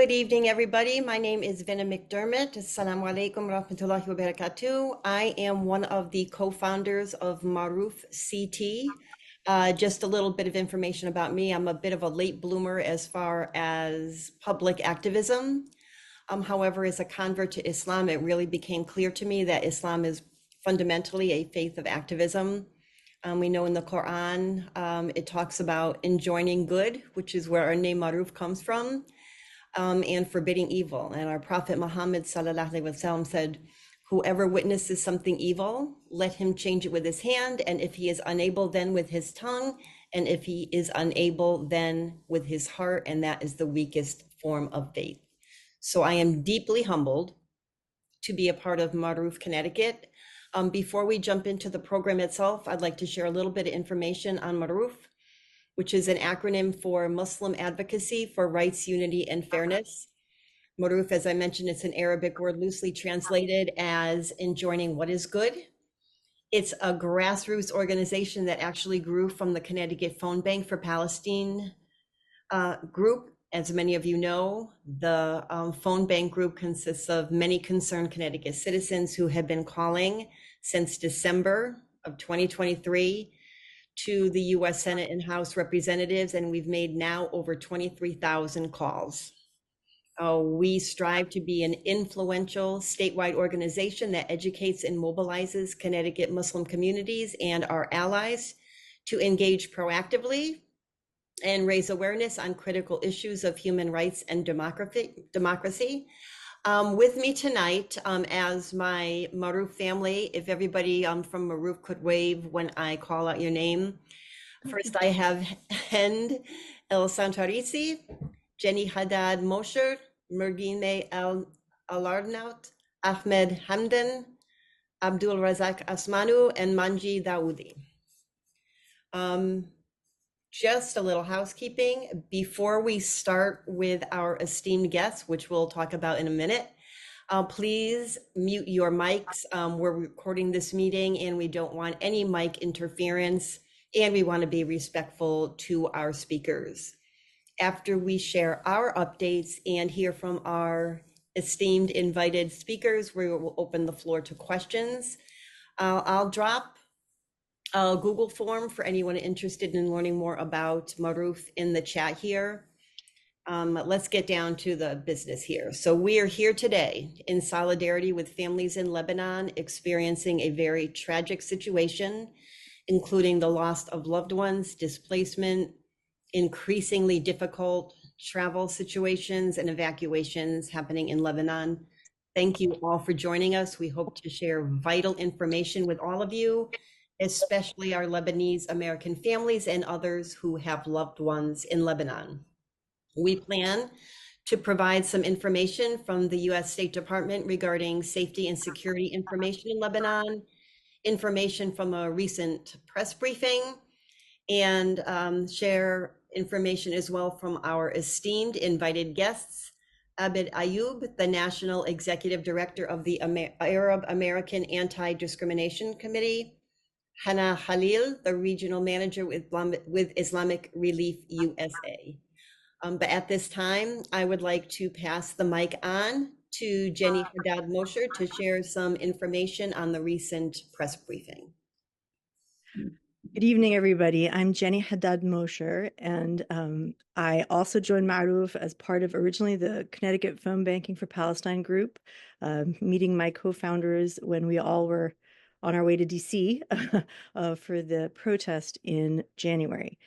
Good evening, everybody. My name is Vina McDermott. Assalamu alaikum rahmatullahi wa barakatuh. I am one of the co-founders of MARUF CT. Just a little bit of information about me. I'm a bit of a late bloomer as far as public activism. However, as a convert to Islam, it really became clear to me that Islam is fundamentally a faith of activism. We know in the Quran, it talks about enjoining good, which is where our name Maruf comes from, and forbidding evil. And our Prophet Muhammad sallallahu alaihi wasallam said, whoever witnesses something evil, let him change it with his hand. And if he is unable, then with his tongue. And if he is unable, then with his heart. And that is the weakest form of faith. So I am deeply humbled to be a part of Maruf, Connecticut. Before we jump into the program itself, I'd like to share a little bit of information on Maruf, which is an acronym for Muslim Advocacy for Rights, Unity, and Fairness. Maruf, as I mentioned, it's an Arabic word loosely translated as enjoining what is good. It's a grassroots organization that actually grew from the Connecticut Phone Bank for Palestine group. As many of you know, the phone bank group consists of many concerned Connecticut citizens who have been calling since December of 2023 to the US Senate and House representatives, and we've made now over 23,000 calls. We strive to be an influential statewide organization that educates and mobilizes Connecticut Muslim communities and our allies to engage proactively and raise awareness on critical issues of human rights and democracy. With me tonight, as my Maruf family, if everybody from Maruf could wave when I call out your name. First, I have Hend El Santarisi, Jenny Haddad Mosher, Mergine El Alarnaut, Ahmed Hamdan, Abdul Razak Asmanu, and Manji Dawoodi. Just a little housekeeping before we start with our esteemed guests, which we'll talk about in a minute. Please mute your mics. We're recording this meeting and we don't want any mic interference, and we want to be respectful to our speakers. After we share our updates and hear from our esteemed invited speakers, we will open the floor to questions. I'll drop a Google form for anyone interested in learning more about Maruf in the chat here. Let's get down to the business here. So we are here today in solidarity with families in Lebanon experiencing a very tragic situation, including the loss of loved ones, displacement, increasingly difficult travel situations and evacuations happening in Lebanon. Thank you all for joining us. We hope to share vital information with all of you, especially our Lebanese-American families and others who have loved ones in Lebanon. We plan to provide some information from the U.S. State Department regarding safety and security information in Lebanon, information from a recent press briefing, and share information as well from our esteemed invited guests, Abed Ayoub, the National Executive Director of the American Anti-Discrimination Committee, Hala Khalil, the Regional Manager with Islamic Relief USA. But at this time, I would like to pass the mic on to Jenny Haddad Mosher to share some information on the recent press briefing. Good evening, everybody. I'm Jenny Haddad Mosher, and I also joined Maruf as part of originally the Connecticut Phone Banking for Palestine group, meeting my co-founders when we all were on our way to DC for the protest in January.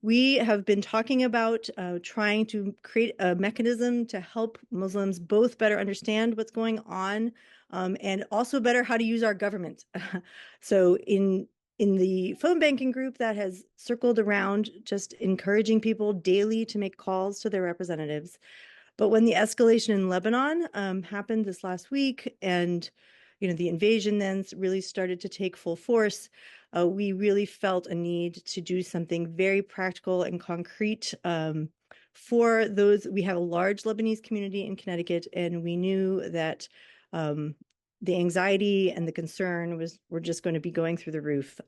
We have been talking about trying to create a mechanism to help Muslims both better understand what's going on and also better how to use our government. So in the phone banking group, that has circled around just encouraging people daily to make calls to their representatives. But when the escalation in Lebanon happened this last week, and the invasion then really started to take full force, we really felt a need to do something very practical and concrete for those. We have a large Lebanese community in Connecticut, and we knew that the anxiety and the concern were just going to be going through the roof.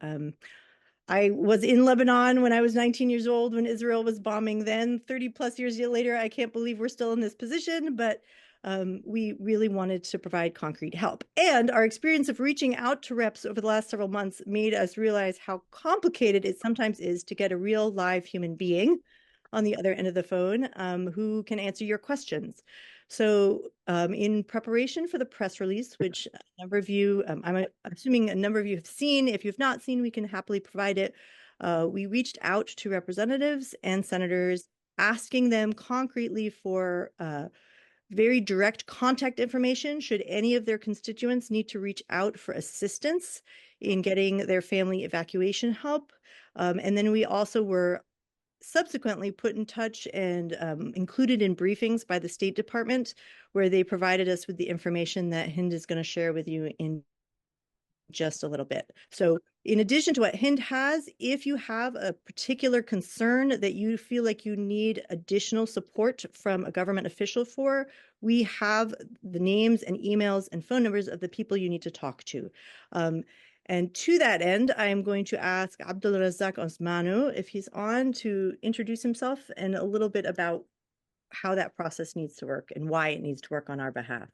I was in Lebanon when I was 19 years old when Israel was bombing then. 30 plus years later, I can't believe we're still in this position, but we really wanted to provide concrete help. And our experience of reaching out to reps over the last several months made us realize how complicated it sometimes is to get a real live human being on the other end of the phone who can answer your questions. So, in preparation for the press release, which a number of you, I'm assuming a number of you have seen, if you've not seen, we can happily provide it. We reached out to representatives and senators asking them concretely for very direct contact information should any of their constituents need to reach out for assistance in getting their family evacuation help. And then we also were subsequently put in touch and included in briefings by the State Department, where they provided us with the information that Hind is going to share with you in just a little bit. So in addition to what Hind has, if you have a particular concern that you feel like you need additional support from a government official for, we have the names and emails and phone numbers of the people you need to talk to. And to that end, I am going to ask Abdul Razak Osmanu, if he's on, to introduce himself and a little bit about how that process needs to work and why it needs to work on our behalf.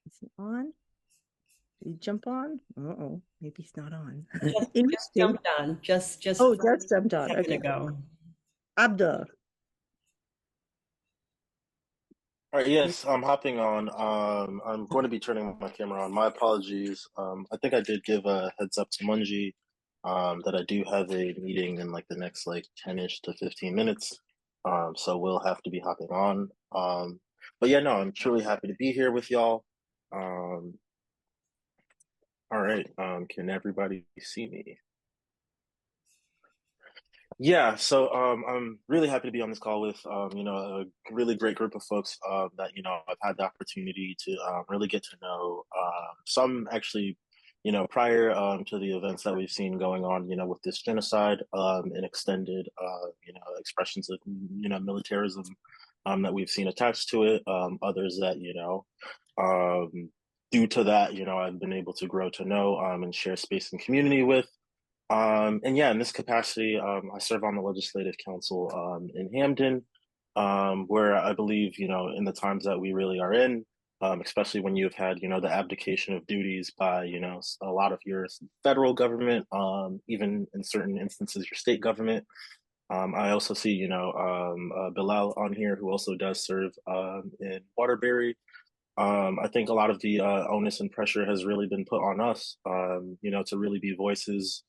Is he on? Did he jump on? Uh-oh, maybe he's not on. Just Interesting. jumped on, just Oh, a just jumped on. second Okay. ago. Abdul. All right, yes, I'm hopping on. I'm going to be turning my camera on. My apologies. I think I did give a heads up to Munji, that I do have a meeting in like the next like 10-ish to 15 minutes. So we'll have to be hopping on. But yeah, no, I'm truly happy to be here with y'all. All right. Can everybody see me? Yeah, so I'm really happy to be on this call with a really great group of folks that I've had the opportunity to really get to know. Some actually, prior to the events that we've seen going on, with this genocide and extended, expressions of militarism that we've seen attached to it. Others that due to that, I've been able to grow to know and share space and community with. And yeah, in this capacity, I serve on the Legislative Council in Hamden, where I believe, in the times that we really are in, especially when you've had, the abdication of duties by, a lot of your federal government, even in certain instances, your state government. I also see, Bilal on here, who also does serve in Waterbury. I think a lot of the onus and pressure has really been put on us, to really be voices,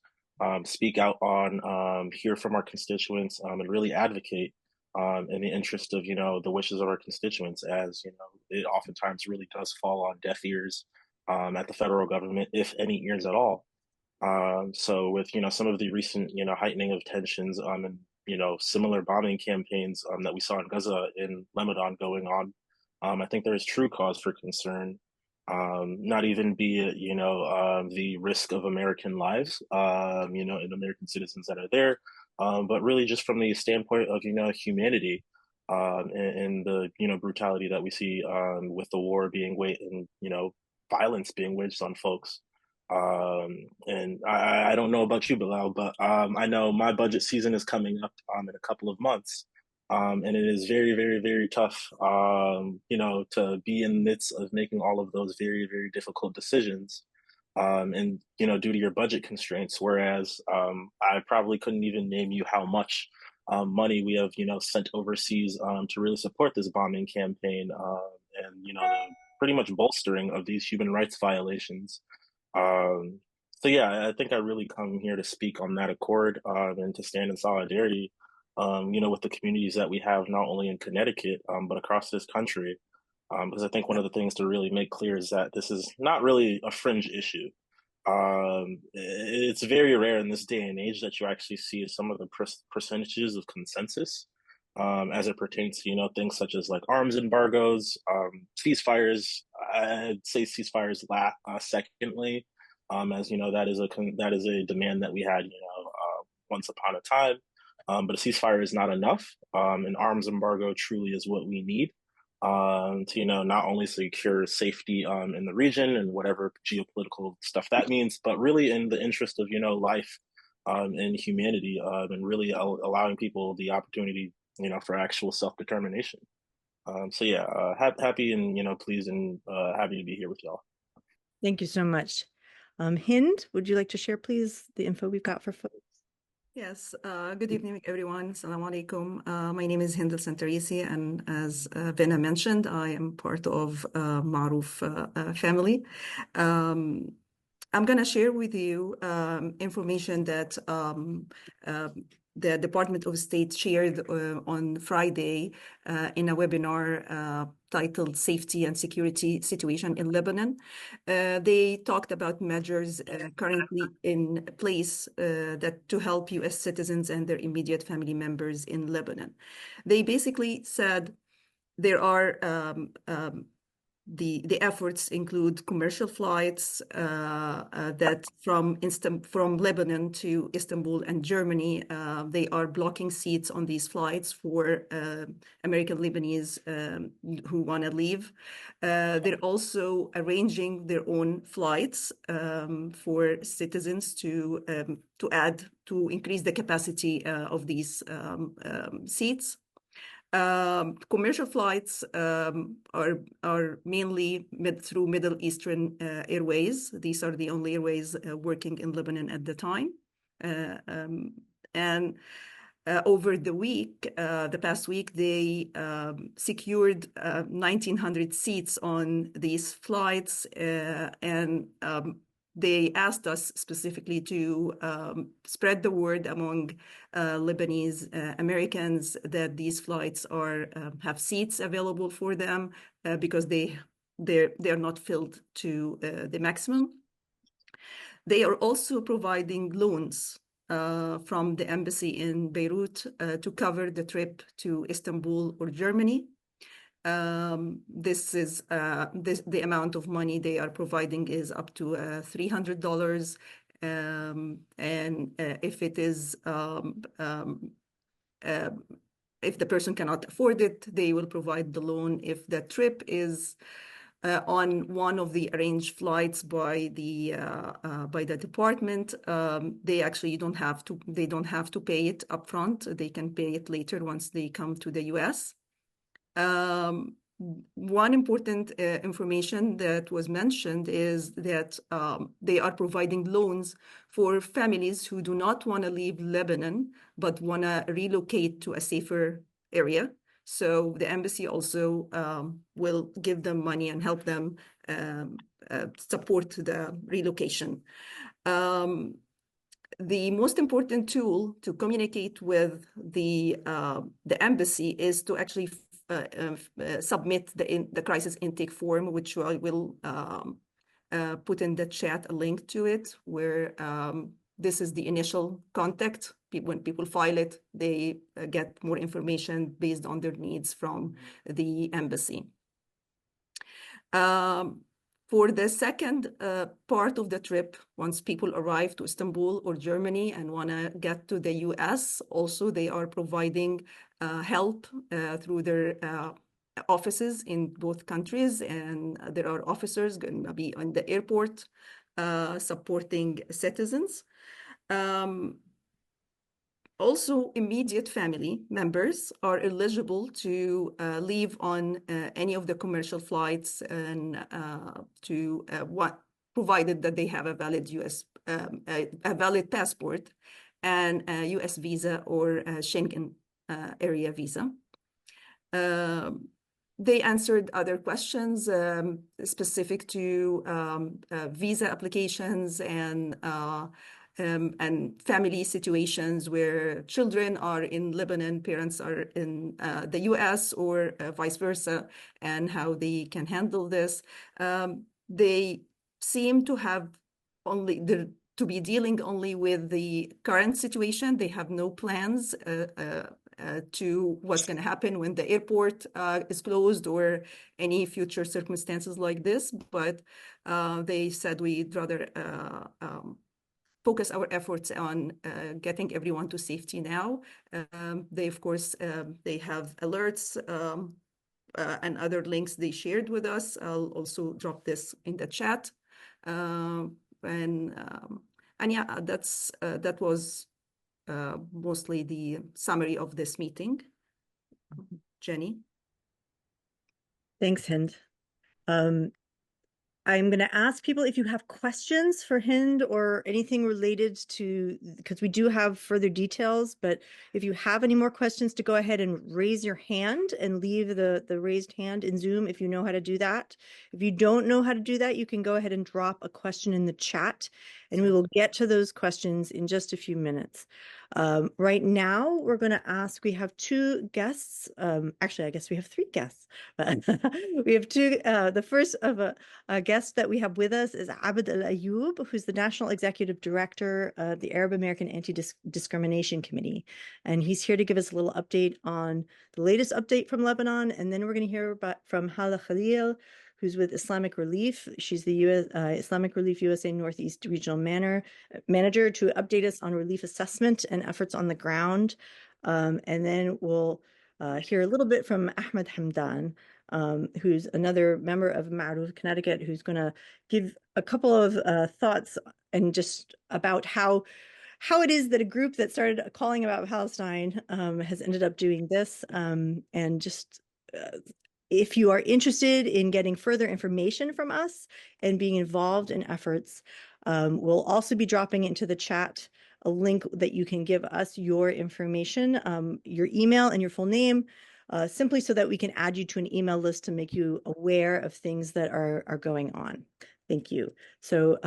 speak out on, hear from our constituents, and really advocate in the interest of, the wishes of our constituents, as, it oftentimes really does fall on deaf ears at the federal government, if any ears at all. So with, some of the recent, heightening of tensions and, similar bombing campaigns that we saw in Gaza, in Lebanon going on, I think there is true cause for concern. Not even be it, the risk of American lives, and American citizens that are there, but really just from the standpoint of, humanity, and the, brutality that we see, with the war being waged and, violence being waged on folks. And I don't know about you, Bilal, but I know my budget season is coming up in a couple of months. And it is very, very, very tough, to be in the midst of making all of those very, very difficult decisions, and, due to your budget constraints. Whereas I probably couldn't even name you how much money we have, sent overseas to really support this bombing campaign, and, the pretty much bolstering of these human rights violations. So yeah, I think I really come here to speak on that accord, and to stand in solidarity, with the communities that we have, not only in Connecticut, but across this country. Because I think one of the things to really make clear is that this is not really a fringe issue. It's very rare in this day and age that you actually see some of the percentages of consensus, as it pertains to, things such as like arms embargoes, ceasefires. I'd say ceasefires secondly, as that is a demand that we had, once upon a time. But a ceasefire is not enough. An arms embargo truly is what we need. to, not only secure safety in the region and whatever geopolitical stuff that means, but really in the interest of, life and humanity, and really allowing people the opportunity, for actual self-determination. So yeah, happy and, pleased and happy to be here with y'all. Thank you so much. Hind, would you like to share, please, the info we've got for folks? Yes, good evening, everyone. Assalamu alaikum. My name is Hindal Santarisi, and as Vena mentioned, I am part of MARUF family. I'm going to share with you information that the Department of State shared on Friday in a webinar titled Safety and Security Situation in Lebanon. They talked about measures currently in place that to help U.S. citizens and their immediate family members in Lebanon. They basically said there are the efforts include commercial flights that from Lebanon to Istanbul and Germany. They are blocking seats on these flights for American Lebanese who want to leave. They're also arranging their own flights for citizens to increase the capacity of these seats. Commercial flights are mainly through Middle Eastern Airways. These are the only airways working in Lebanon at the time. And over the past week, they secured 1,900 seats on these flights, and they asked us specifically to spread the word among Lebanese Americans that these flights have seats available for them because they're not filled to the maximum. They are also providing loans from the embassy in Beirut to cover the trip to Istanbul or Germany. This is the amount of money they are providing is up to $300, and if it is if the person cannot afford it, they will provide the loan. If the trip is on one of the arranged flights by the department, they actually don't have to pay it upfront. They can pay it later once they come to the U.S. One important information that was mentioned is that they are providing loans for families who do not want to leave Lebanon, but want to relocate to a safer area. So the embassy also will give them money and help them support the relocation. The most important tool to communicate with the embassy is to actually submit the crisis intake form, which I will put in the chat a link to it, where this is the initial contact. When people file it, they get more information based on their needs from the embassy. For the second part of the trip, once people arrive to Istanbul or Germany and want to get to the US, also they are providing help through their offices in both countries. And there are officers going to be on the airport supporting citizens. Also, immediate family members are eligible to leave on any of the commercial flights, and provided that they have a valid a valid passport and a U.S. visa or a Schengen area visa. They answered other questions specific to visa applications and family situations where children are in Lebanon, parents are in the US, or vice versa, and how they can handle this. They seem to have to be dealing only with the current situation. They have no plans to what's going to happen when the airport is closed or any future circumstances like this. But they said we'd rather focus our efforts on getting everyone to safety now. They, of course, they have alerts and other links they shared with us. I'll also drop this in the chat. And yeah, that was mostly the summary of this meeting. Jenny. Thanks, Hind. I'm going to ask people if you have questions for Hind or anything related to, because we do have further details, but if you have any more questions, to go ahead and raise your hand and leave the raised hand in Zoom if you know how to do that. If you don't know how to do that, you can go ahead and drop a question in the chat, and we will get to those questions in just a few minutes. Right now, we're going to ask, we have two guests. Actually, I guess we have three guests. But we have two. The first of a guest that we have with us is Abed A, who's the National Executive Director of the Arab-American Anti-Discrimination Committee. And he's here to give us a little update on the latest update from Lebanon. And then we're going to hear from Hala Khalil, who's with Islamic Relief. She's the Islamic Relief USA Northeast Regional Manager, to update us on relief assessment and efforts on the ground. And then we'll hear a little bit from Ahmed Hamdan, who's another member of MARUF Connecticut, who's going to give a couple of thoughts and just about how it is that a group that started calling about Palestine has ended up doing this, and just if you are interested in getting further information from us and being involved in efforts, we'll also be dropping into the chat a link that you can give us your information, your email and your full name, simply so that we can add you to an email list to make you aware of things that are going on. Thank you. So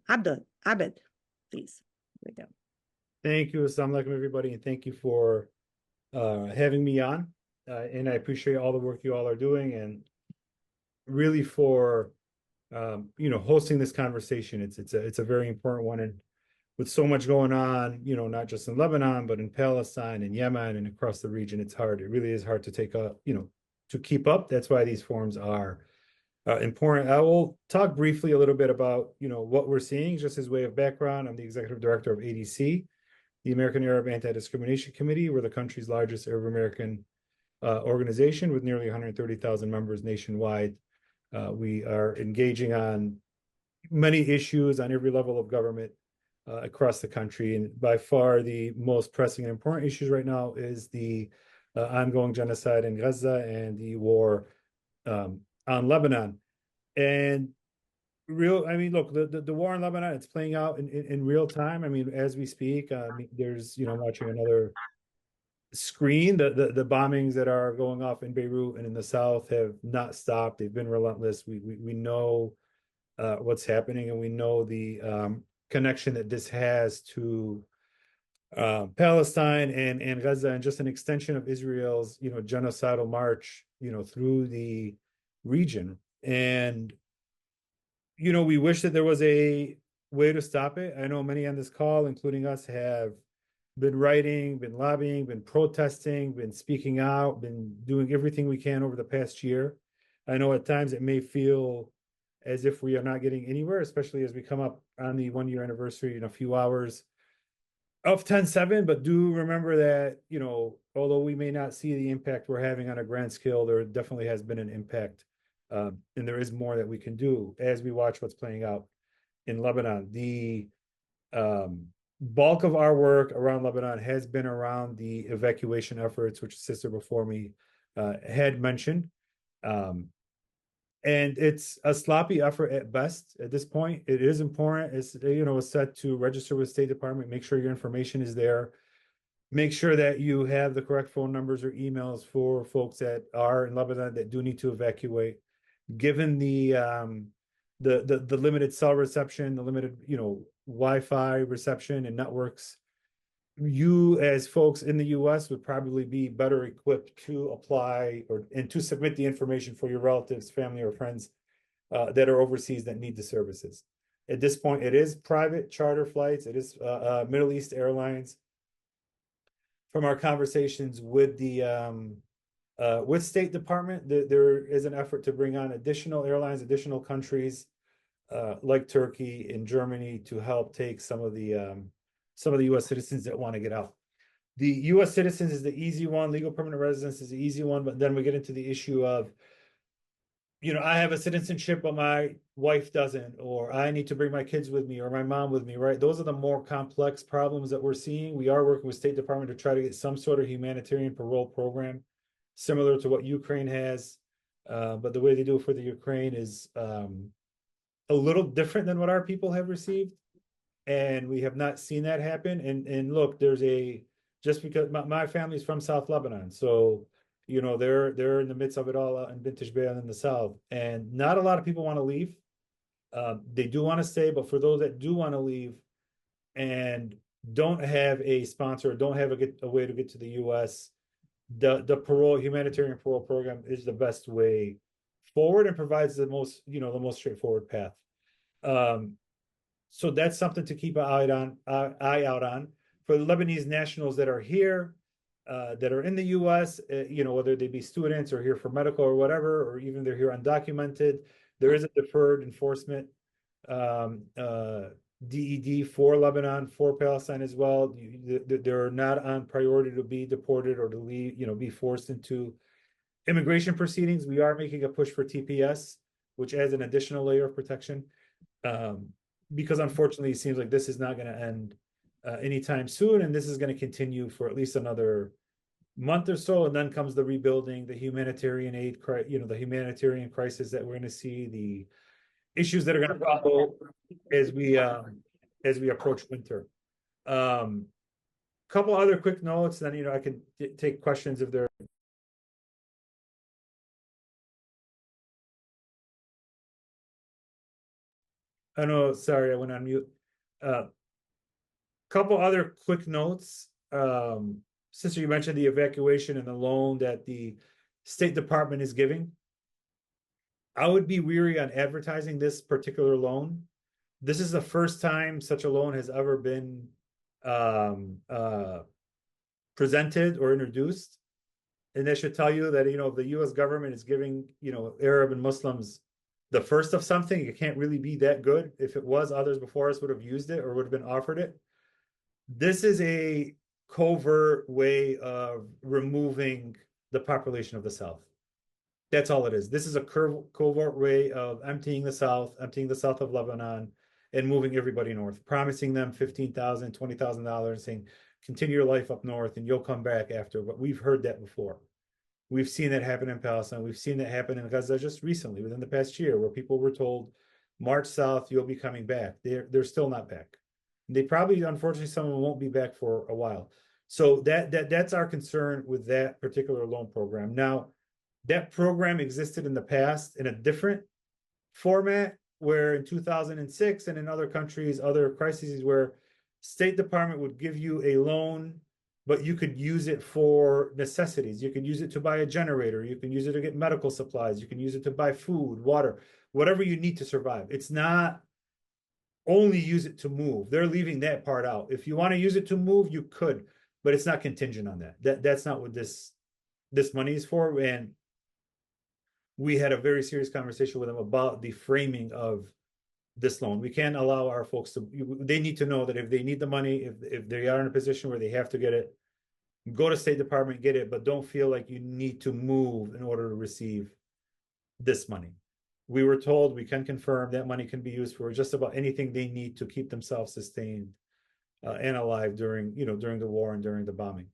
Abed, please. Here we go. Thank you. Assalamu alaikum, everybody, and thank you for having me on. And I appreciate all the work you all are doing, and really for hosting this conversation. It's a very important one, and with so much going on, not just in Lebanon, but in Palestine and Yemen and across the region, it's hard. It really is hard to to keep up. That's why these forums are important. I will talk briefly a little bit about, what we're seeing, just as way of background. I'm the executive director of ADC, the American Arab Anti-Discrimination Committee. We're the country's largest Arab American organization with nearly 130,000 members nationwide. We are engaging on many issues on every level of government across the country. And by far the most pressing and important issues right now is the ongoing genocide in Gaza and the war on Lebanon. And look, the war in Lebanon, it's playing out in real time. As we speak, there's, watching another screen, the bombings that are going off in Beirut and in the south have not stopped. They've been relentless. We know what's happening, and we know the connection that this has to Palestine and Gaza, and just an extension of Israel's genocidal march through the region. And we wish that there was a way to stop it. I know many on this call, including us, have been writing, been lobbying, been protesting, been speaking out, been doing everything we can over the past year. I know at times it may feel as if we are not getting anywhere, especially as we come up on the 1-year anniversary in a few hours of 10/7. But do remember that, although we may not see the impact we're having on a grand scale, there definitely has been an impact. And there is more that we can do as we watch what's playing out in Lebanon. The bulk of our work around Lebanon has been around the evacuation efforts, which the sister before me had mentioned. And it's a sloppy effort at best at this point. It is important. It's, it's set to register with State Department, make sure your information is there, make sure that you have the correct phone numbers or emails for folks that are in Lebanon that do need to evacuate. Given the limited cell reception, the limited, Wi-Fi reception and networks, you as folks in the US would probably be better equipped to apply and to submit the information for your relatives, family, or friends that are overseas that need the services. At this point, it is private charter flights. It is Middle East Airlines. From our conversations with the with State Department, there is an effort to bring on additional airlines, additional countries like Turkey and Germany to help take some of the U.S. citizens that want to get out. The U.S. citizens is the easy one. Legal permanent residence is the easy one. But then we get into the issue of, I have a citizenship, but my wife doesn't, or I need to bring my kids with me or my mom with me, right? Those are the more complex problems that we're seeing. We are working with State Department to try to get some sort of humanitarian parole program, similar to what Ukraine has. But the way they do it for the Ukraine is a little different than what our people have received. And we have not seen that happen. And look, just because my family's from South Lebanon, so they're in the midst of it all out in Vintage Bay in the south, and not a lot of people want to leave. They do want to stay, but for those that do want to leave and don't have a sponsor, don't have a way to get to the U.S., the humanitarian parole program is the best way forward and provides the most straightforward path. So that's something to keep an eye out on for the Lebanese nationals that are here, that are in the U.S. Whether they be students or here for medical or whatever, or even they're here undocumented. There is a deferred enforcement DED for Lebanon, for Palestine as well. They're not on priority to be deported or to leave, be forced into immigration proceedings. We are making a push for TPS, which adds an additional layer of protection. Because unfortunately, it seems like this is not going to end anytime soon, and this is going to continue for at least another month or so. And then comes the rebuilding, the humanitarian aid, the humanitarian crisis that we're going to see, the issues that are going to follow as we approach winter. Couple other quick notes, then I can take questions if there. Oh no, sorry, I went on mute. Couple other quick notes. Sister, you mentioned the evacuation and the loan that the State Department is giving. I would be weary on advertising this particular loan. This is the first time such a loan has ever been presented or introduced. And that should tell you that, if the U.S. government is giving, Arab and Muslims the first of something, it can't really be that good. If it was, others before us would have used it or would have been offered it. This is a covert way of removing the population of the South. That's all it is. This is a covert way of emptying the South of Lebanon, and moving everybody north, promising them $15,000, $20,000, saying, continue your life up north and you'll come back after. But we've heard that before. We've seen that happen in Palestine. We've seen that happen in Gaza just recently, within the past year, where people were told, march south, you'll be coming back. They're still not back. They probably, unfortunately, some of them won't be back for a while. So that's our concern with that particular loan program. Now, that program existed in the past in a different format, where in 2006 and in other countries, other crises, where State Department would give you a loan, but you could use it for necessities. You could use it to buy a generator. You can use it to get medical supplies. You can use it to buy food, water, whatever you need to survive. It's not only use it to move. They're leaving that part out. If you want to use it to move, you could, but it's not contingent on that. That's not what this money is for. And we had a very serious conversation with them about the framing of this loan. We can't allow our folks they need to know that if they need the money, if they are in a position where they have to get it, go to State Department, get it, but don't feel like you need to move in order to receive this money. We were told, we can confirm that money can be used for just about anything they need to keep themselves sustained and alive during the war and during the bombing.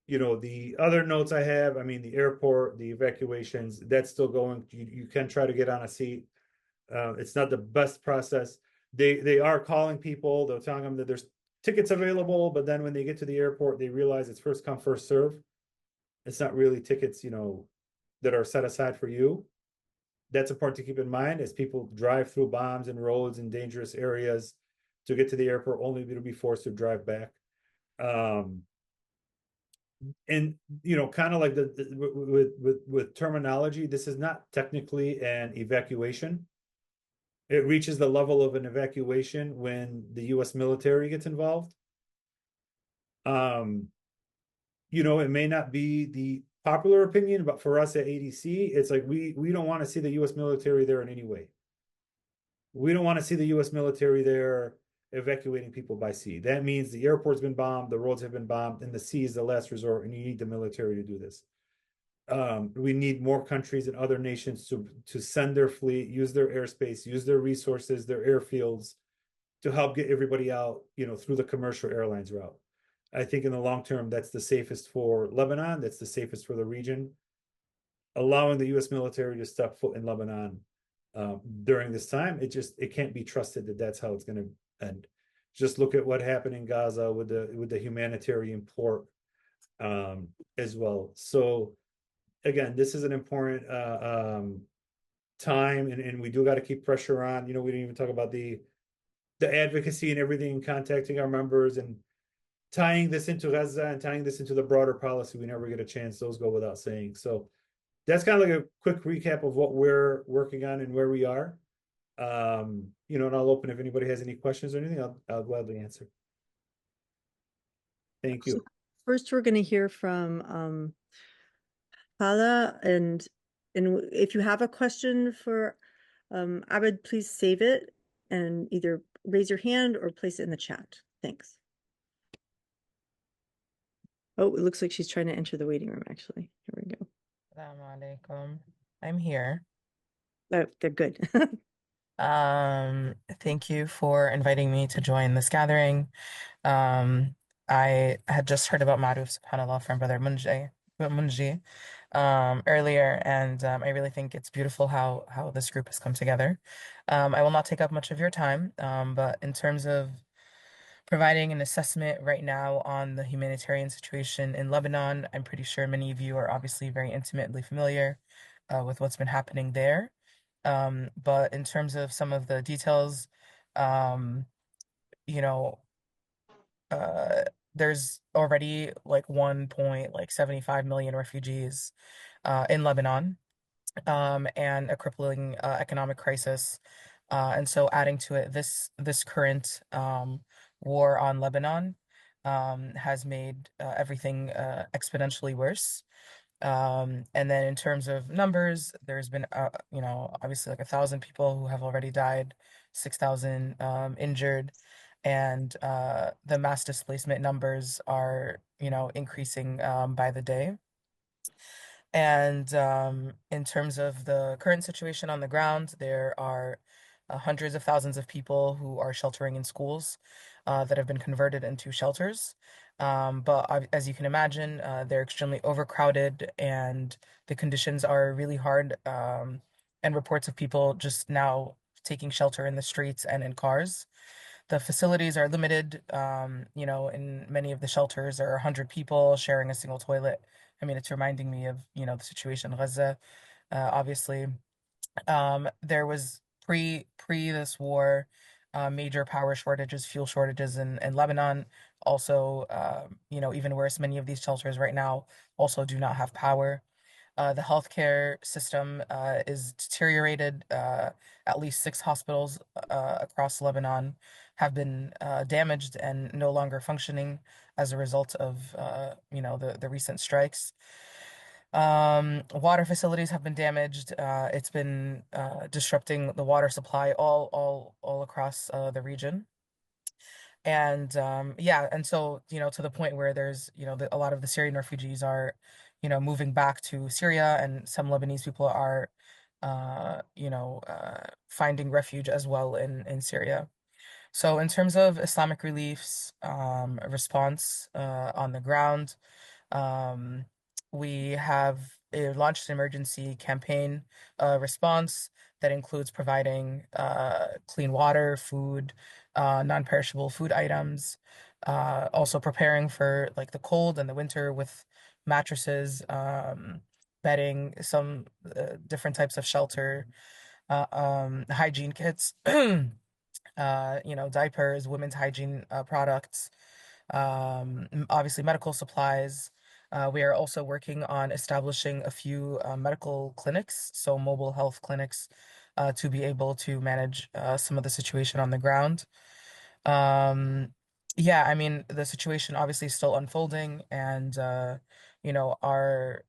The other notes I have, the airport, the evacuations, that's still going. You can try to get on a seat. It's not the best process. They are calling people. They're telling them that there's tickets available, but then when they get to the airport, they realize it's first come, first serve. It's not really tickets, that are set aside for you. That's important to keep in mind as people drive through bombs and roads and dangerous areas to get to the airport, only to be forced to drive back. And kind of like with terminology, this is not technically an evacuation. It reaches the level of an evacuation when the U.S. military gets involved. It may not be the popular opinion, but for us at ADC, it's like we don't want to see the U.S. military there in any way. We don't want to see the U.S. military there evacuating people by sea. That means the airport's been bombed, the roads have been bombed, and the sea is the last resort, and you need the military to do this. We need more countries and other nations to send their fleet, use their airspace, use their resources, their airfields to help get everybody out, through the commercial airlines route. I think in the long term, that's the safest for Lebanon. That's the safest for the region. Allowing the U.S. military to step foot in Lebanon during this time, it can't be trusted that that's how it's going to end. Just look at what happened in Gaza with the humanitarian port as well. So again, this is an important time, and we do got to keep pressure on. We didn't even talk about the advocacy and everything, contacting our members and tying this into Gaza and tying this into the broader policy. We never get a chance; those go without saying. So that's kind of like a quick recap of what we're working on and where we are. And I'll open if anybody has any questions or anything. I'll gladly answer. Thank you. So first, we're going to hear from Hala, and if you have a question for Abed, please save it and either raise your hand or place it in the chat. Thanks. Oh, it looks like she's trying to enter the waiting room, actually. Here we go. Assalamu alaikum. I'm here. Oh, they're good. Thank you for inviting me to join this gathering. I had just heard about MARUF, subhanAllah, from Brother Munji earlier, and I really think it's beautiful how this group has come together. I will not take up much of your time, but in terms of providing an assessment right now on the humanitarian situation in Lebanon, I'm pretty sure many of you are obviously very intimately familiar with what's been happening there. But in terms of some of the details, there's already like 1.75 million refugees in Lebanon, and a crippling economic crisis. And so adding to it, this current war on Lebanon has made everything exponentially worse. And then in terms of numbers, there's been, obviously like 1,000 people who have already died, 6,000 injured, and the mass displacement numbers are, increasing by the day. And in terms of the current situation on the ground, there are hundreds of thousands of people who are sheltering in schools that have been converted into shelters. But as you can imagine, they're extremely overcrowded and the conditions are really hard. And reports of people just now taking shelter in the streets and in cars. The facilities are limited. In many of the shelters, there are 100 people sharing a single toilet. I mean, it's reminding me of, the situation in Gaza. Obviously, there was pre this war, major power shortages, fuel shortages in Lebanon. Also, even worse, many of these shelters right now also do not have power. The healthcare system is deteriorated. At least 6 hospitals across Lebanon have been damaged and no longer functioning as a result of the recent strikes. Water facilities have been damaged. It's been disrupting the water supply all across the region. And and so to the point where there's a lot of the Syrian refugees are moving back to Syria, and some Lebanese people are finding refuge as well in Syria. So in terms of Islamic Relief's response on the ground, we have launched an emergency campaign response that includes providing clean water, food, non-perishable food items, also preparing for like the cold and the winter with mattresses, bedding, some different types of shelter, hygiene kits, diapers, women's hygiene products, obviously medical supplies. We are also working on establishing a few medical clinics, so mobile health clinics, to be able to manage some of the situation on the ground. I mean, the situation obviously is still unfolding, and our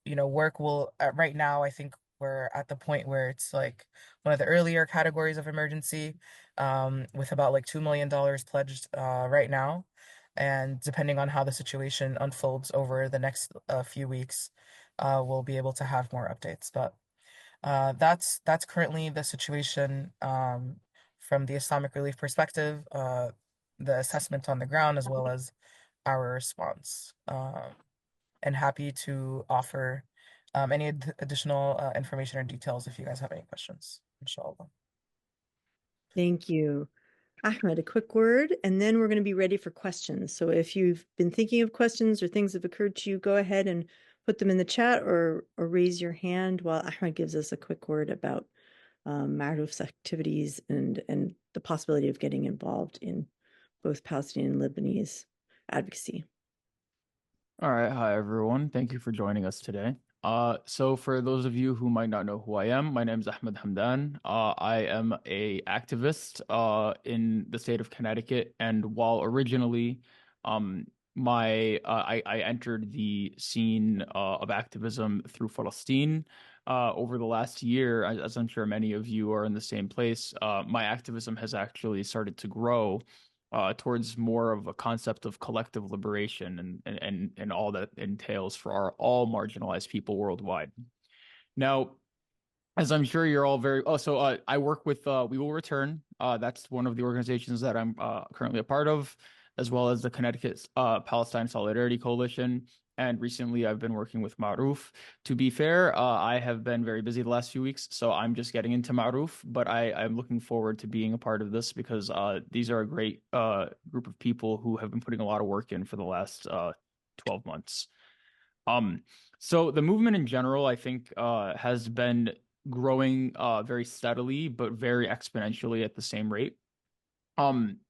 work will right now, I think we're at the point where it's like one of the earlier categories of emergency, with about like $2 million pledged right now. And depending on how the situation unfolds over the next few weeks, we'll be able to have more updates. But that's currently the situation from the Islamic relief perspective, the assessment on the ground, as well as our response. And happy to offer any additional information or details if you guys have any questions, inshallah. Thank you. Ahmed, a quick word, and then we're going to be ready for questions. So if you've been thinking of questions or things have occurred to you, go ahead and put them in the chat or raise your hand while Ahmed gives us a quick word about MARUF's activities and the possibility of getting involved in both Palestinian and Lebanese advocacy. All right. Hi, everyone. Thank you for joining us today. So for those of you who might not know who I am, my name is Ahmed Hamdan. I am a activist in the state of Connecticut, and while originally I entered the scene of activism through Palestine, over the last year, as I'm sure many of you are in the same place, my activism has actually started to grow towards more of a concept of collective liberation and all that entails for all marginalized people worldwide. Now, as I'm sure you're all I work with We Will Return. That's one of the organizations that I'm currently a part of, as well as the Connecticut Palestine Solidarity Coalition. And recently I've been working with MARUF. To be fair, I have been very busy the last few weeks, so I'm just getting into MARUF, but I'm looking forward to being a part of this because these are a great group of people who have been putting a lot of work in for the last 12 months. So the movement in general, I think, has been growing very steadily, but very exponentially at the same rate.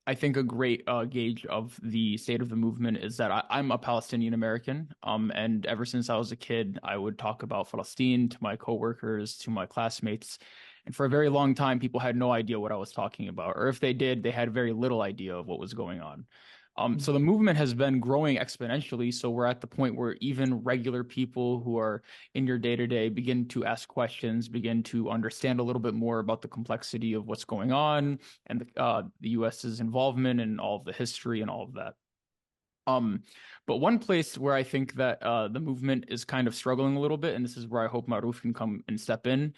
I think a great gauge of the state of the movement is that I'm a Palestinian-American, and ever since I was a kid, I would talk about Palestine to my coworkers, to my classmates, and for a very long time, people had no idea what I was talking about, or if they did, they had very little idea of what was going on. So the movement has been growing exponentially. So we're at the point where even regular people who are in your day-to-day begin to ask questions, begin to understand a little bit more about the complexity of what's going on and the US's involvement and all of the history and all of that. But one place where I think that the movement is kind of struggling a little bit, and this is where I hope MARUF can come and step in,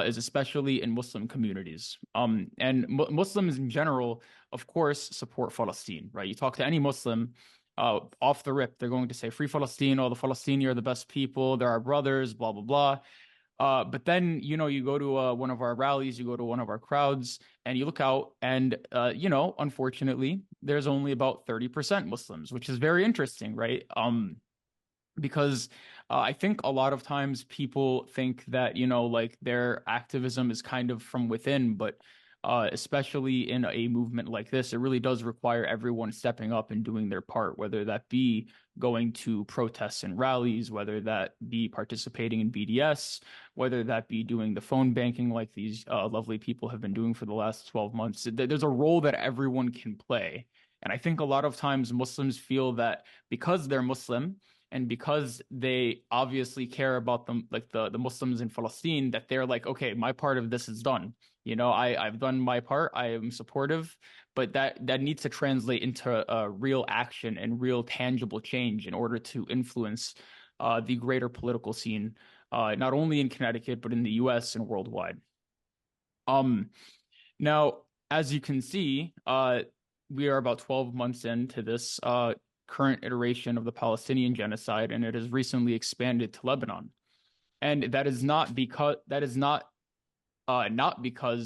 is especially in Muslim communities. And Muslims in general, of course, support Palestine, right? You talk to any Muslim, off the rip, they're going to say, free Palestine, all the Palestinians are the best people, they're our brothers, blah, blah, blah. But then, you know, you go to one of our rallies, you go to one of our crowds, and you look out, and, you know, unfortunately, there's only about 30% Muslims, which is very interesting, right? Because I think a lot of times people think that, you know, like their activism is kind of from within, but especially in a movement like this, it really does require everyone stepping up and doing their part, whether that be going to protests and rallies, whether that be participating in BDS, whether that be doing the phone banking like these lovely people have been doing for the last 12 months. There's a role that everyone can play. And I think a lot of times Muslims feel that because they're Muslim and because they obviously care about them, like the Muslims in Palestine, that they're like, okay, my part of this is done. You know, I've done my part. I am supportive, but that needs to translate into real action and real tangible change in order to influence the greater political scene, not only in Connecticut, but in the US and worldwide. Now, as you can see, we are about 12 months into this current iteration of the Palestinian genocide, and it has recently expanded to Lebanon. And that is not because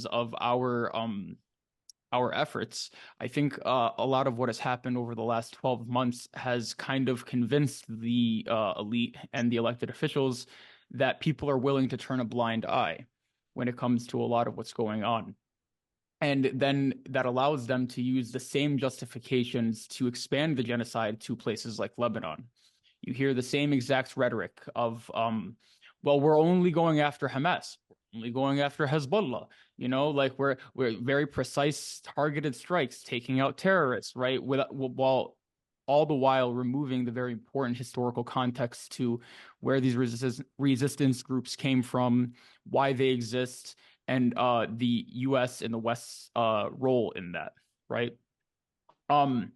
of our efforts. I think a lot of what has happened over the last 12 months has kind of convinced the elite and the elected officials that people are willing to turn a blind eye when it comes to a lot of what's going on. And then that allows them to use the same justifications to expand the genocide to places like Lebanon. You hear the same exact rhetoric of, well, we're only going after Hamas, we're only going after Hezbollah, you know, like we're very precise targeted strikes, taking out terrorists, right? While all the while removing the very important historical context to where these resistance groups came from, why they exist, and the U.S. and the West's role in that, right? I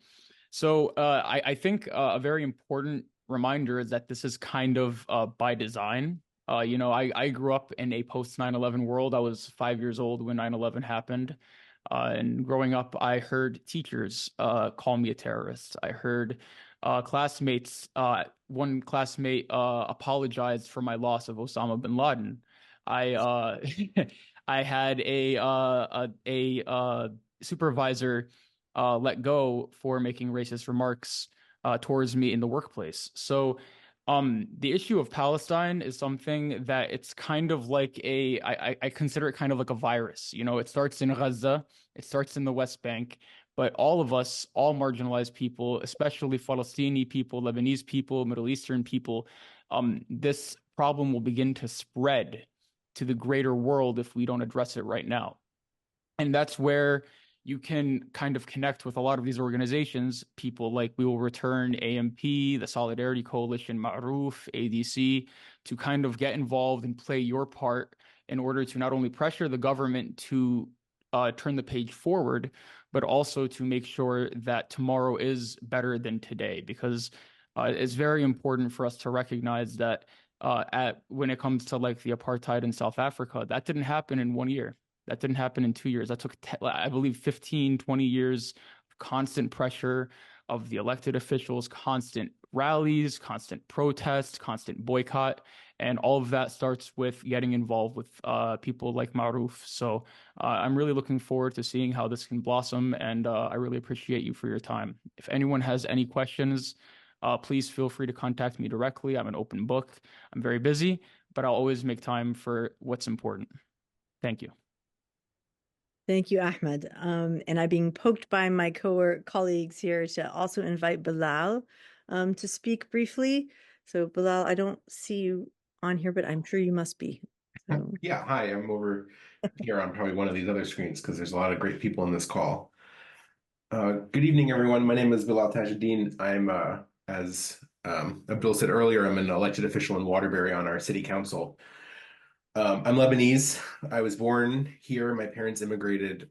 think a very important reminder is that this is kind of by design. I grew up in a post 9/11 world. I was 5 years old when 9/11 happened. And growing up, I heard teachers call me a terrorist. I heard classmates, one classmate apologized for my loss of Osama bin Laden. I I had a supervisor let go for making racist remarks towards me in the workplace. So the issue of Palestine is something that it's kind of like I consider it kind of like a virus. It starts in Gaza, it starts in the West Bank, but all of us, all marginalized people, especially Palestinian people, Lebanese people, Middle Eastern people, this problem will begin to spread to the greater world if we don't address it right now. And that's where you can kind of connect with a lot of these organizations, people like We Will Return, AMP, the Solidarity Coalition, MARUF, ADC, to kind of get involved and play your part in order to not only pressure the government to turn the page forward, but also to make sure that tomorrow is better than today. Because it's very important for us to recognize that when it comes to like the apartheid in South Africa, that didn't happen in 1 year. That didn't happen in 2 years. That took, I believe, 15, 20 years of constant pressure of the elected officials, constant rallies, constant protests, constant boycott. And all of that starts with getting involved with people like Maruf. So I'm really looking forward to seeing how this can blossom. And I really appreciate you for your time. If anyone has any questions, please feel free to contact me directly. I'm an open book. I'm very busy, but I'll always make time for what's important. Thank you. Thank you, Ahmed. And I'm being poked by my colleagues here to also invite Bilal to speak briefly. So Bilal, I don't see you on here, but I'm sure you must be. So. Yeah, hi, I'm over here on probably one of these other screens because there's a lot of great people in this call. Good evening, everyone. My name is Bilal Tajuddin. I'm, as Abdul said earlier, I'm an elected official in Waterbury on our city council. I'm Lebanese. I was born here. My parents immigrated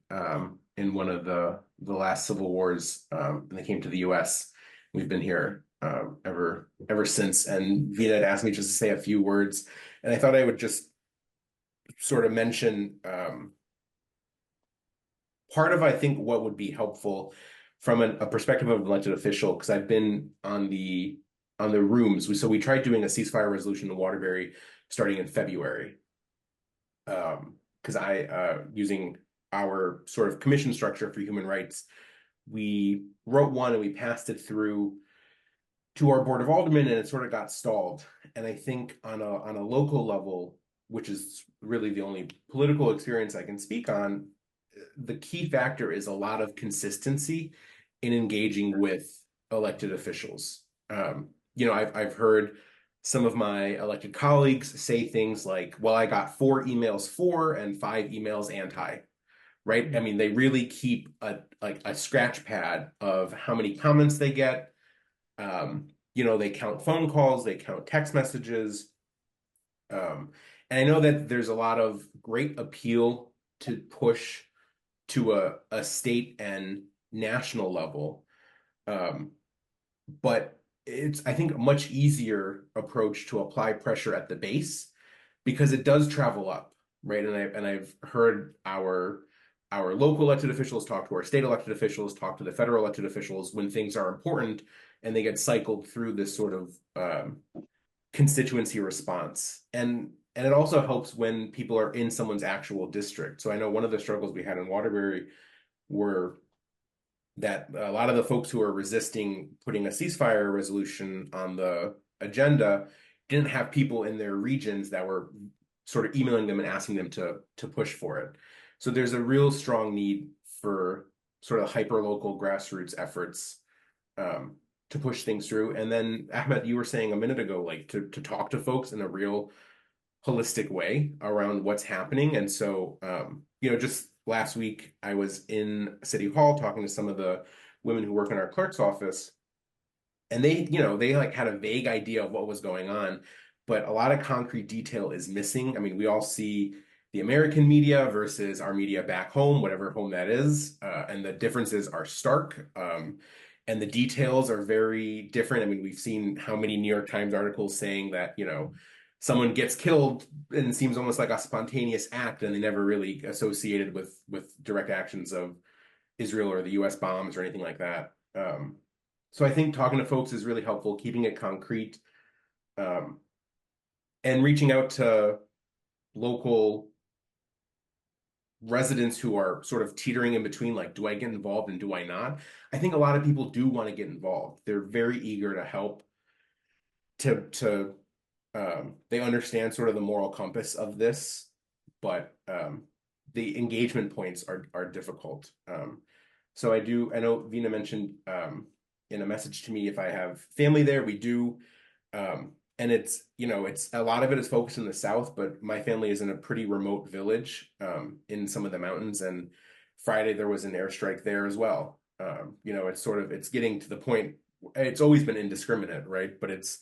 in one of the last civil wars, and they came to the U.S. We've been here ever since. And Vina had asked me just to say a few words, and I thought I would just sort of mention part of, I think, what would be helpful from a perspective of an elected official, because I've been on the rooms. So we tried doing a ceasefire resolution in Waterbury starting in February. Because using our sort of commission structure for human rights, we wrote one and we passed it through to our Board of Aldermen, and it sort of got stalled. And I think on a local level, which is really the only political experience I can speak on, the key factor is a lot of consistency in engaging with elected officials. I've heard some of my elected colleagues say things like, well, I got 4 emails for and 5 emails anti, right? I mean, they really keep a scratch pad of how many comments they get. They count phone calls, they count text messages. And I know that there's a lot of great appeal to push to a state and national level. But it's, I think, a much easier approach to apply pressure at the base because it does travel up, right? And I've heard our local elected officials talk to our state elected officials, talk to the federal elected officials when things are important, and they get cycled through this sort of constituency response. And it also helps when people are in someone's actual district. So I know one of the struggles we had in Waterbury were that a lot of the folks who are resisting putting a ceasefire resolution on the agenda didn't have people in their regions that were sort of emailing them and asking them to push for it. So there's a real strong need for sort of hyper-local grassroots efforts to push things through. And then, Ahmed, you were saying a minute ago, like to talk to folks in a real holistic way around what's happening. And so, just last week, I was in City Hall talking to some of the women who work in our clerk's office, and they like had a vague idea of what was going on, but a lot of concrete detail is missing. I mean, we all see the American media versus our media back home, whatever home that is, and the differences are stark. And the details are very different. I mean, we've seen how many New York Times articles saying that, someone gets killed and it seems almost like a spontaneous act, and they never really associated with direct actions of Israel or the US bombs or anything like that. So I think talking to folks is really helpful, keeping it concrete, and reaching out to local residents who are sort of teetering in between, like, do I get involved and do I not? I think a lot of people do want to get involved. They're very eager to help. They understand sort of the moral compass of this, but the engagement points are difficult. So I know Vina mentioned in a message to me if I have family there. We do. And it's a lot of it is focused in the south, but my family is in a pretty remote village in some of the mountains. And Friday there was an airstrike there as well. It's getting to the point. It's always been indiscriminate, right? But it's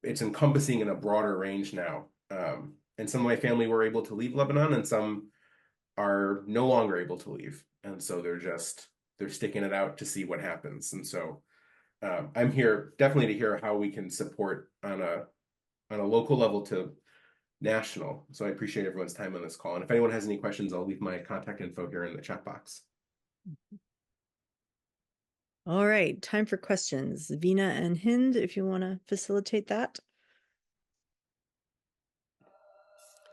encompassing in a broader range now. And some of my family were able to leave Lebanon, and some are no longer able to leave, and so they're sticking it out to see what happens. And so I'm here definitely to hear how we can support on a local level to national. So I appreciate everyone's time on this call. And if anyone has any questions, I'll leave my contact info here in the chat box. All right, time for questions. Vina and Hind, if you want to facilitate that.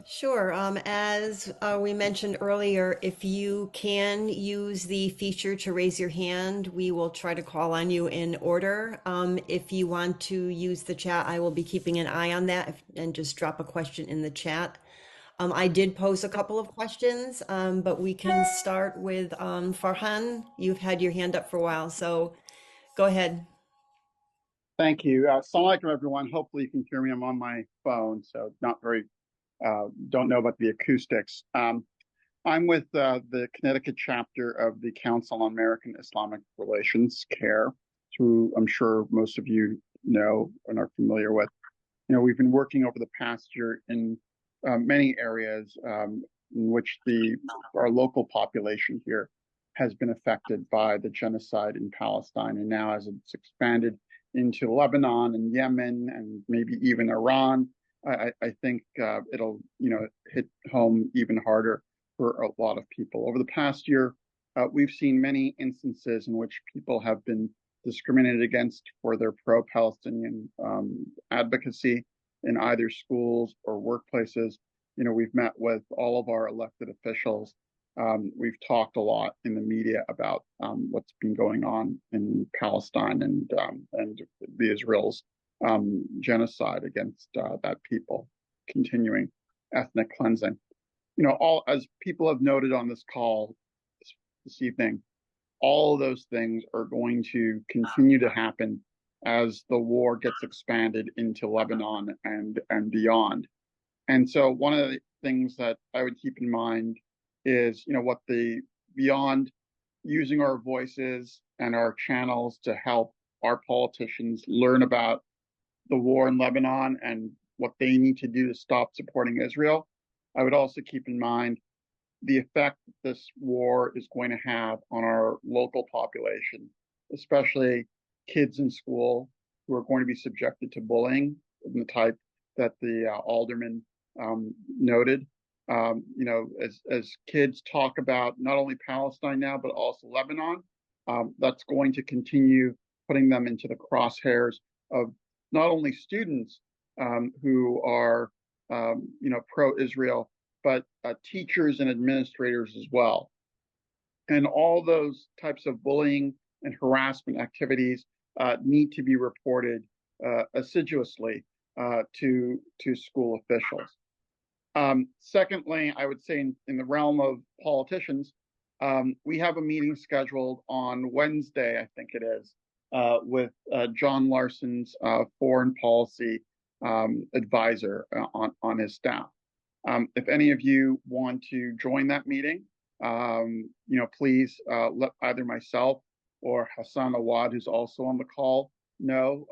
Sure. As we mentioned earlier, if you can use the feature to raise your hand, we will try to call on you in order. If you want to use the chat, I will be keeping an eye on that and just drop a question in the chat. I did pose a couple of questions, but we can start with Farhan. You've had your hand up for a while, so go ahead. Thank you. Assalamu alaikum, everyone. Hopefully you can hear me. I'm on my phone, so not very, don't know about the acoustics. I'm with the Connecticut chapter of the Council on American Islamic Relations, CARE, who I'm sure most of you know and are familiar with. We've been working over the past year in many areas in which our local population here has been affected by the genocide in Palestine, and now as it's expanded into Lebanon and Yemen and maybe even Iran, I think it'll hit home even harder for a lot of people. Over the past year, we've seen many instances in which people have been discriminated against for their pro-Palestinian advocacy in either schools or workplaces. We've met with all of our elected officials. We've talked a lot in the media about what's been going on in Palestine and the Israel's genocide against that people, continuing ethnic cleansing. All, as people have noted on this call this evening, all of those things are going to continue to happen as the war gets expanded into Lebanon and beyond. And so one of the things that I would keep in mind is, beyond using our voices and our channels to help our politicians learn about the war in Lebanon and what they need to do to stop supporting Israel, I would also keep in mind the effect that this war is going to have on our local population, especially kids in school who are going to be subjected to bullying in the type that the alderman noted. As kids talk about not only Palestine now, but also Lebanon, that's going to continue putting them into the crosshairs of not only students who are, pro-Israel, but teachers and administrators as well. And all those types of bullying and harassment activities need to be reported assiduously to school officials. Secondly, I would say in the realm of politicians, we have a meeting scheduled on Wednesday, I think it is, with John Larson's foreign policy advisor on his staff. If any of you want to join that meeting, please let either myself or Hassan Awad, who's also on the call, know,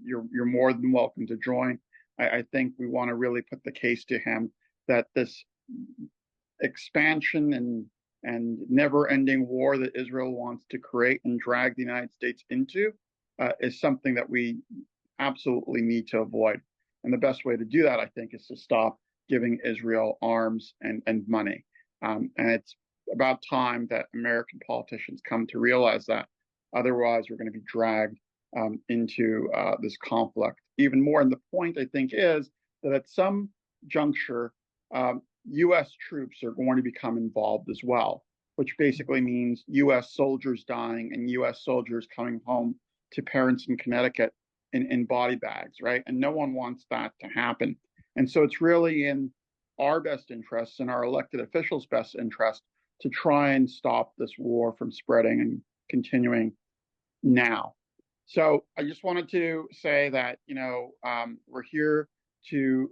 you're more than welcome to join. I think we want to really put the case to him that this expansion and never-ending war that Israel wants to create and drag the United States into is something that we absolutely need to avoid. And the best way to do that, I think, is to stop giving Israel arms and money. And it's about time that American politicians come to realize that. Otherwise, we're going to be dragged into this conflict even more. And the point, I think, is that at some juncture, U.S. troops are going to become involved as well, which basically means U.S. soldiers dying and U.S. soldiers coming home to parents in Connecticut in body bags, right? And no one wants that to happen. And so it's really in our best interests and our elected officials' best interest to try and stop this war from spreading and continuing now. So I just wanted to say that, we're here to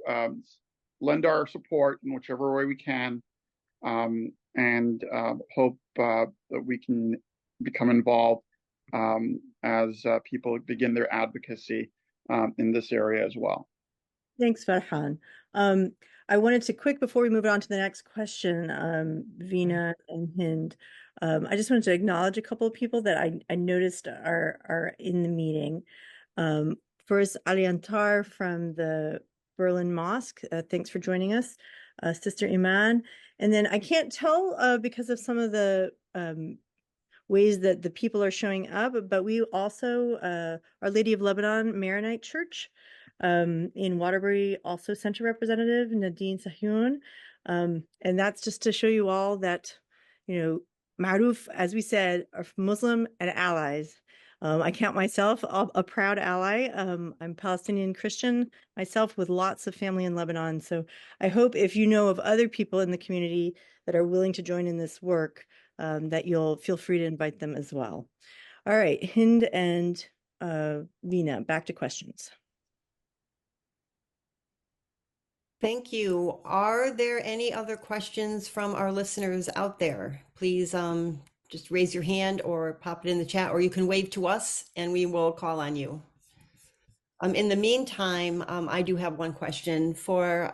lend our support in whichever way we can, and hope that we can become involved as people begin their advocacy in this area as well. Thanks, Farhan. I wanted to before we move on to the next question, Veena and Hind, I just wanted to acknowledge a couple of people that I noticed are in the meeting. First, Aliantar from the Berlin Mosque. Thanks for joining us. Sister Iman. And then I can't tell because of some of the ways that the people are showing up, but we also, Our Lady of Lebanon Maronite Church in Waterbury also sent a representative, Nadine Sahyoun. And that's just to show you all that, Maruf, as we said, are Muslim and allies. I count myself a proud ally. I'm Palestinian Christian myself with lots of family in Lebanon. So I hope if you know of other people in the community that are willing to join in this work, that you'll feel free to invite them as well. All right, Hind and Veena, back to questions. Thank you. Are there any other questions from our listeners out there? Please just raise your hand or pop it in the chat, or you can wave to us and we will call on you. In the meantime, I do have one question for,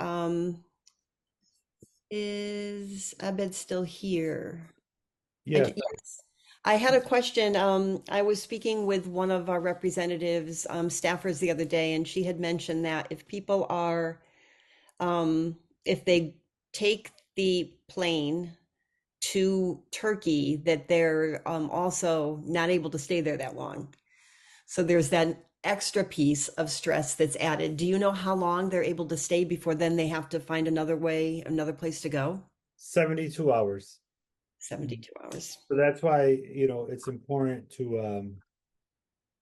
is Abed still here? Yeah. Yes. I had a question. I was speaking with one of our representatives, staffers the other day, and she had mentioned that if people are if they take the plane to Turkey, that they're also not able to stay there that long. So there's that extra piece of stress that's added. Do you know how long they're able to stay before then they have to find another place to go? 72 hours. 72 hours. So that's why, it's important to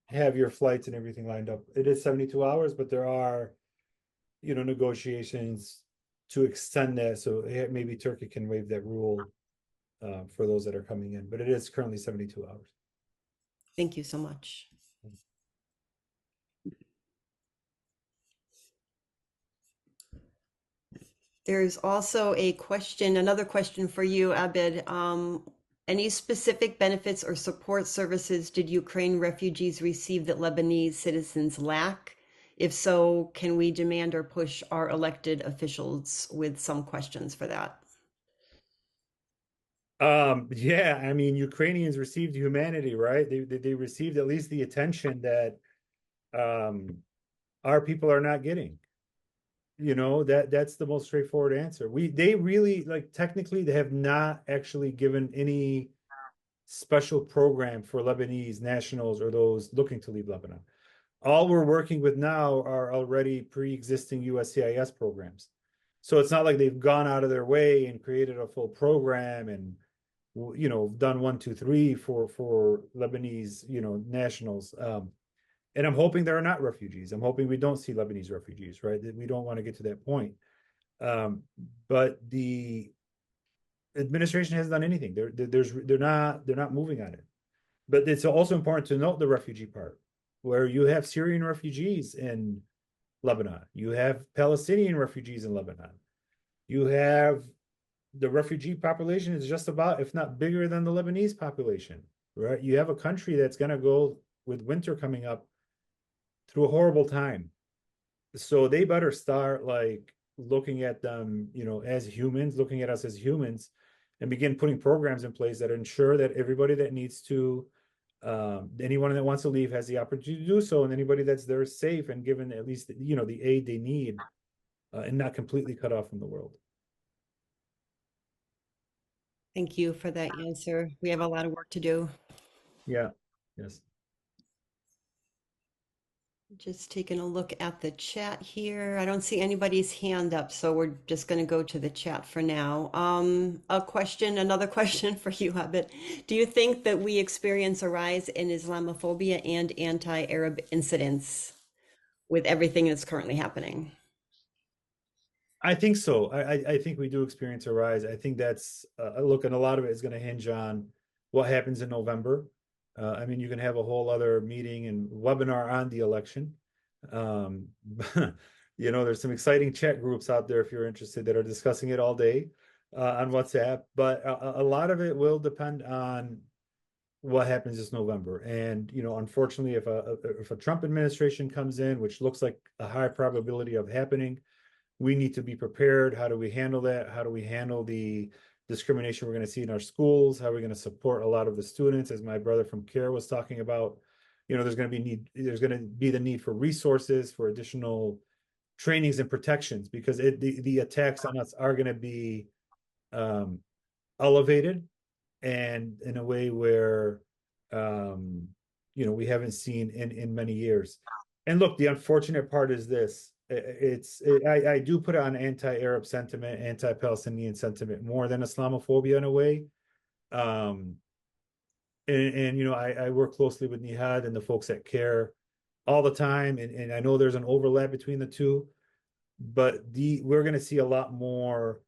have your flights and everything lined up. It is 72 hours, but there are negotiations to extend that, so maybe Turkey can waive that rule for those that are coming in, but it is currently 72 hours. Thank you so much. There's also another question for you, Abed. Any specific benefits or support services did Ukraine refugees receive that Lebanese citizens lack? If so, can we demand or push our elected officials with some questions for that? Yeah, I mean, Ukrainians received humanity, right? They received at least the attention that our people are not getting. That's the most straightforward answer. They really, technically they have not actually given any special program for Lebanese nationals or those looking to leave Lebanon. All we're working with now are already pre-existing USCIS programs. So it's not like they've gone out of their way and created a full program and done 1, 2, 3 for Lebanese nationals. And I'm hoping there are not refugees. I'm hoping we don't see Lebanese refugees, right? We don't want to get to that point. But the administration hasn't done anything. They're not moving on it. But it's also important to note the refugee part, where you have Syrian refugees in Lebanon, you have Palestinian refugees in Lebanon, you have the refugee population is just about, if not bigger than the Lebanese population, right? You have a country that's going to go with winter coming up through a horrible time. So they better start like looking at them, as humans, looking at us as humans, and begin putting programs in place that ensure that everybody that needs to, anyone that wants to leave has the opportunity to do so, and anybody that's there is safe and given at least, the aid they need, and not completely cut off from the world. Thank you for that answer. We have a lot of work to do. Yeah. Yes. Just taking a look at the chat here. I don't see anybody's hand up, so we're just going to go to the chat for now. Another question for you, Abed. Do you think that we experience a rise in Islamophobia and anti-Arab incidents with everything that's currently happening? I think so. I think we do experience a rise. I think that's look, and a lot of it is going to hinge on what happens in November. I mean, you can have a whole other meeting and webinar on the election. There's some exciting chat groups out there if you're interested that are discussing it all day on WhatsApp. But a lot of it will depend on what happens this November. And unfortunately, if a Trump administration comes in, which looks like a high probability of happening, we need to be prepared. How do we handle that? How do we handle the discrimination we're going to see in our schools? How are we going to support a lot of the students? As my brother from CARE was talking about, there's going to be the need for resources, for additional trainings and protections, because the attacks on us are going to be elevated and in a way where we haven't seen in many years. And look, the unfortunate part is this. I do put it on anti-Arab sentiment, anti-Palestinian sentiment more than Islamophobia in a way. I work closely with Nihad and the folks at CARE all the time, and I know there's an overlap between the two, but we're going to see a lot more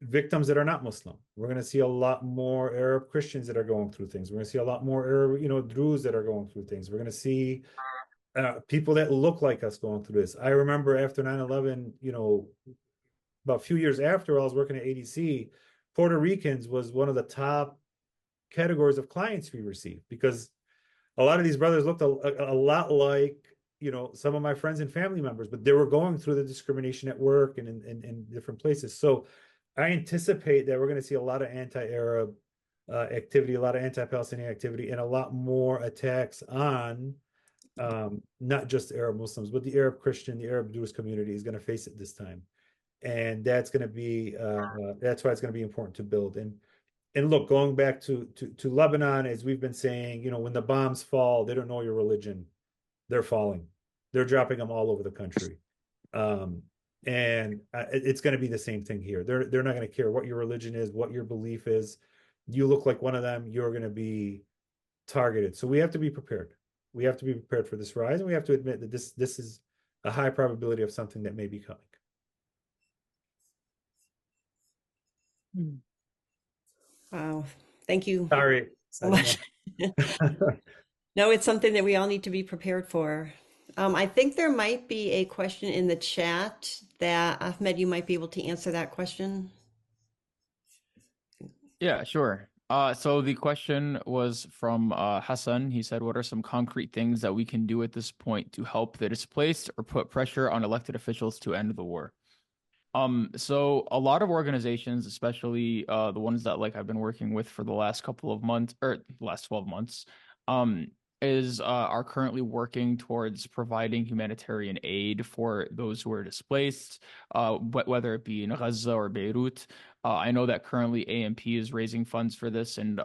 victims that are not Muslim. We're going to see a lot more Arab Christians that are going through things. We're going to see a lot more Arab, Druze that are going through things. We're going to see people that look like us going through this. I remember after 9/11, about a few years after, I was working at ADC, Puerto Ricans was one of the top categories of clients we received, because a lot of these brothers looked a lot like, some of my friends and family members, but they were going through the discrimination at work and in different places. So I anticipate that we're going to see a lot of anti-Arab activity, a lot of anti-Palestinian activity, and a lot more attacks on not just Arab Muslims, but the Arab Christian, the Arab Jewish community is going to face it this time. And that's going to be, that's why it's going to be important to build. And look, going back to Lebanon, as we've been saying, when the bombs fall, they don't know your religion. They're falling. They're dropping them all over the country. And it's going to be the same thing here. They're not going to care what your religion is, what your belief is. You look like one of them, you're going to be targeted. So we have to be prepared. We have to be prepared for this rise, and we have to admit that this is a high probability of something that may be coming. Wow. Thank you Sorry. so much. No, it's something that we all need to be prepared for. I think there might be a question in the chat that, Ahmed, you might be able to answer that question. Yeah, sure. So the question was from Hassan. He said, what are some concrete things that we can do at this point to help the displaced or put pressure on elected officials to end the war? So a lot of organizations, especially the ones that I've been working with for the last couple of months, or last 12 months, are currently working towards providing humanitarian aid for those who are displaced, whether it be in Gaza or Beirut. I know that currently AMP is raising funds for this, and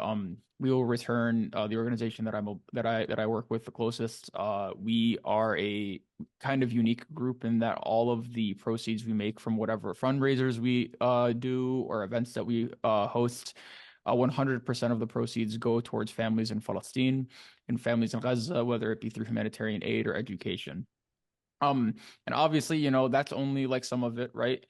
we will return the organization that I work with the closest. We are a kind of unique group in that all of the proceeds we make from whatever fundraisers we do or events that we host, 100% of the proceeds go towards families in Palestine and families in Gaza, whether it be through humanitarian aid or education. And obviously, that's only some of it, right?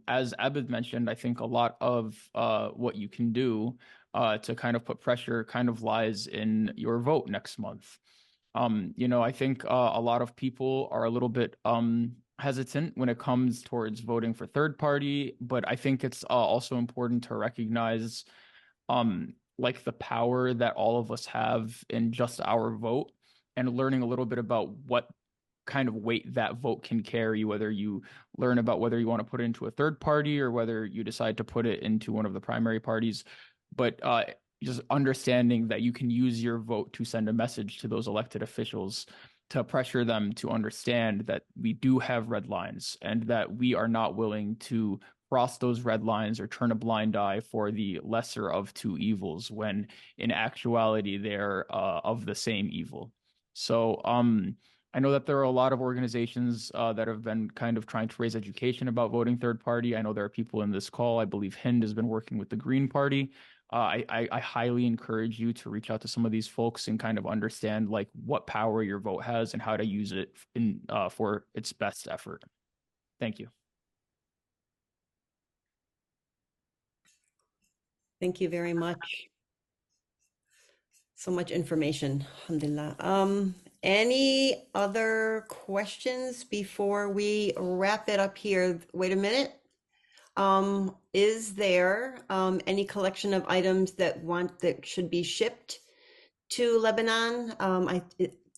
As Abed mentioned, I think a lot of what you can do to kind of put pressure kind of lies in your vote next month. I think a lot of people are a little bit hesitant when it comes towards voting for third party, but I think it's also important to recognize the power that all of us have in just our vote, and learning a little bit about what kind of weight that vote can carry, whether you learn about whether you want to put it into a third party or whether you decide to put it into one of the primary parties. But just understanding that you can use your vote to send a message to those elected officials to pressure them to understand that we do have red lines and that we are not willing to cross those red lines or turn a blind eye for the lesser of two evils when in actuality they're of the same evil. So I know that there are a lot of organizations that have been kind of trying to raise education about voting third party. I know there are people in this call. I believe Hind has been working with the Green Party. I highly encourage you to reach out to some of these folks and kind of understand like what power your vote has and how to use it in for its best effort. Thank you. Thank you very much. So much information, alhamdulillah. Any other questions before we wrap it up here? Wait a minute. Is there any collection of items that should be shipped to Lebanon? I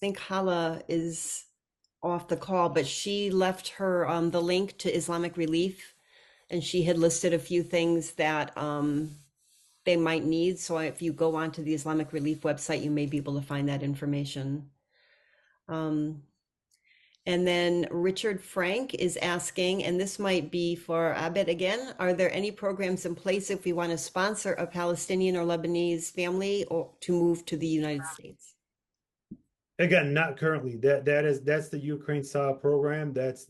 think Hala is off the call, but she left her the link to Islamic Relief, and she had listed a few things that they might need. So if you go onto the Islamic Relief website, you may be able to find that information. And then Richard Frank is asking, and this might be for Abed again, are there any programs in place if we want to sponsor a Palestinian or Lebanese family or to move to the United States? Again, not currently. That's the Ukraine style program. That's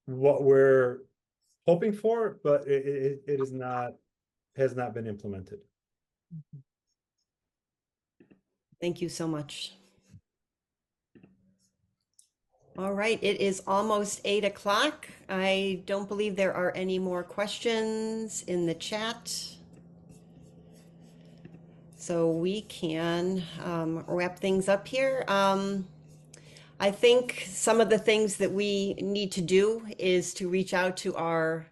what we're hoping for, but it is not, has not been implemented. Thank you so much. All right, it is almost 8 o'clock. I don't believe there are any more questions in the chat. So we can wrap things up here. I think some of the things that we need to do is to reach out to our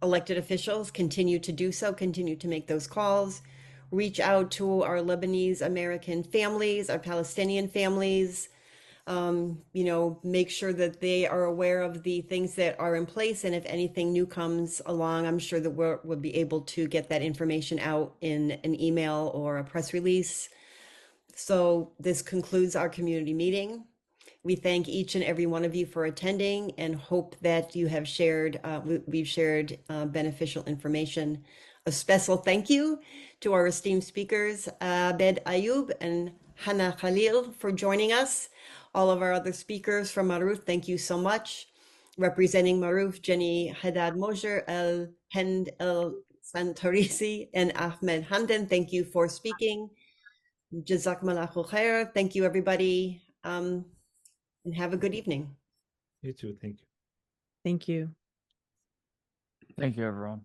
elected officials, continue to do so, continue to make those calls, reach out to our Lebanese-American families, our Palestinian families, make sure that they are aware of the things that are in place. And if anything new comes along, I'm sure that we'll be able to get that information out in an email or a press release. So this concludes our community meeting. We thank each and every one of you for attending and hope that you have we've shared beneficial information. A special thank you to our esteemed speakers, Abed Ayoub and Hala Khalil, for joining us. All of our other speakers from MARUF, thank you so much. Representing MARUF, Jenny Haddad Mosher, Hind El Santarisi, and Ahmed Hamdan, thank you for speaking. Jazakumullahu khair. Thank you, everybody, and have a good evening. You too. Thank you. Thank you. Thank you, everyone.